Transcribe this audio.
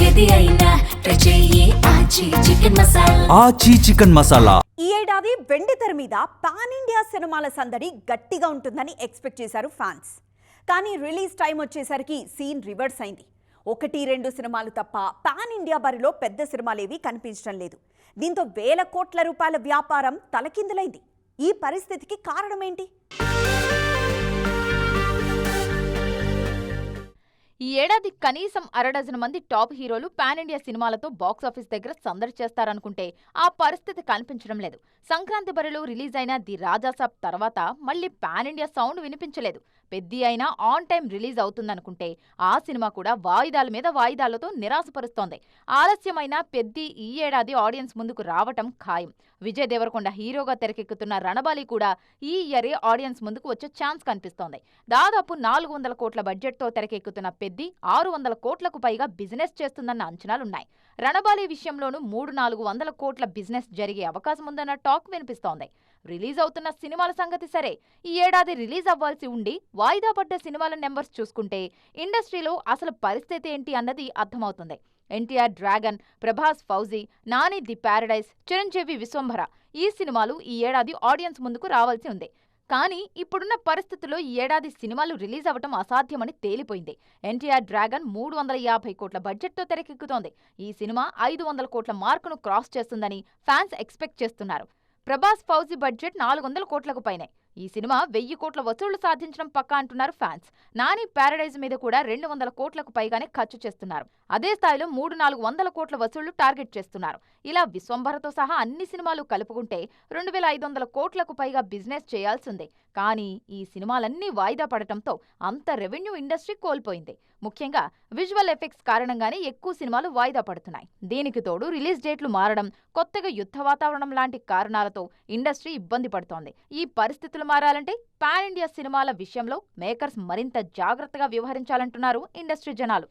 ఏది అయినా ట్రై చెయ్యి ఆచి చికెన్ మసాలా. ఆచి చికెన్ మసాలా. ఈ ఏడాది వెండితెర మీద పాన్ ఇండియా సినిమాల సందడి గట్టిగా ఉంటుందని ఎక్స్పెక్ట్ చేశారు ఫ్యాన్స్. కానీ రిలీజ్ టైం వచ్చేసరికి సీన్ రివర్స్ అయింది. 1-2 సినిమాలు తప్ప పాన్ ఇండియా బరిలో పెద్ద సినిమాలేవి కనిపించడం లేదు. దీంతో వేల కోట్ల రూపాయల వ్యాపారం తలకిందులైంది. ఈ పరిస్థితికి కారణమేంటి? ఈ ఏడాది కనీసం 1/2 మంది టాప్ హీరోలు పాన్ ఇండియా సినిమాలతో బాక్సాఫీస్ దగ్గర సందడి చేస్తారనుకుంటే ఆ పరిస్థితి కనిపించడం లేదు. సంక్రాంతి బరిలో రిలీజ్ అయిన ది రాజాసాబ్ తర్వాత మళ్లీ పాన్ ఇండియా సౌండ్ వినిపించలేదు. పెద్ది అయినా ఆన్ టైం రిలీజ్ అవుతుందనుకుంటే ఆ సినిమా కూడా వాయిదాల మీద వాయిదాలతో నిరాశపరుస్తోంది. ఆలస్యమైన పెద్ది ఈ ఏడాది ఆడియన్స్ ముందుకు రావటం ఖాయం. విజయ్ దేవరకొండ హీరోగా తెరకెక్కుతున్న రణబాలి కూడా ఈ ఇయరే ఆడియన్స్ ముందుకు వచ్చే ఛాన్స్ కనిపిస్తోంది. దాదాపు 400 కోట్ల బడ్జెట్తో తెరకెక్కుతున్న పెద్ది 600 కోట్లకు పైగా బిజినెస్ చేస్తుందన్న అంచనాలున్నాయి. రణబాలి విషయంలోనూ 300-400 కోట్ల బిజినెస్ జరిగే అవకాశం ఉందన్న టాక్ వినిపిస్తోంది. రిలీజ్ అవుతున్న సినిమాల సంగతి సరే, ఈ ఏడాది రిలీజ్ అవ్వాల్సి ఉండి వాయిదా పడ్డ సినిమాల నెంబర్స్ చూసుకుంటే ఇండస్ట్రీలో అసలు పరిస్థితి ఏంటి అన్నది అర్థమవుతుంది. NTR dragon, Prabhas fauji, Nani the Paradise, Chiranjeevi Vishwambhara ఈ సినిమాలు ఈ ఏడాది ఆడియన్స్ ముందుకు రావాల్సి ఉంది. కానీ ఇప్పుడున్న పరిస్థితుల్లో ఈ ఏడాది సినిమాలు రిలీజ్ అవ్వటం అసాధ్యమని తేలిపోయింది. ఎన్టీఆర్ డ్రాగన్ 350 కోట్ల బడ్జెట్తో తెరకెక్కుతోంది. ఈ సినిమా 500 కోట్ల మార్కును క్రాస్ చేస్తుందని ఫ్యాన్స్ ఎక్స్పెక్ట్ చేస్తున్నారు. ప్రభాస్ ఫౌజీ బడ్జెట్ 400 కోట్లకు పైనే. ఈ సినిమా 1000 కోట్ల వసూళ్లు సాధించడం పక్కా అంటున్నారు ఫ్యాన్స్. నాని ప్యారడైజ్ మీద కూడా 200 కోట్లకు పైగానే ఖర్చు చేస్తున్నారు. అదే స్థాయిలో 300-400 కోట్ల వసూళ్లు టార్గెట్ చేస్తున్నారు. ఇలా విశ్వంభరతో సహా అన్ని సినిమాలు కలుపుకుంటే 2500 కోట్లకు పైగా బిజినెస్ చేయాల్సిందే. కానీ ఈ సినిమాలన్నీ వాయిదా పడటంతో అంత రెవెన్యూ ఇండస్ట్రీ కోల్పోయింది. ముఖ్యంగా విజువల్ ఎఫెక్ట్స్ కారణంగానే ఎక్కువ సినిమాలు వాయిదా పడుతున్నాయి. దీనికి తోడు రిలీజ్ డేట్లు మారడం, కొత్తగా యుద్ధ వాతావరణం లాంటి కారణాలతో ఇండస్ట్రీ ఇబ్బంది పడుతోంది. ఈ పరిస్థితులు మారాలంటే పాన్ ఇండియా సినిమాల విషయంలో మేకర్స్ మరింత జాగ్రత్తగా వ్యవహరించాలంటున్నారు ఇండస్ట్రీ జనాలు.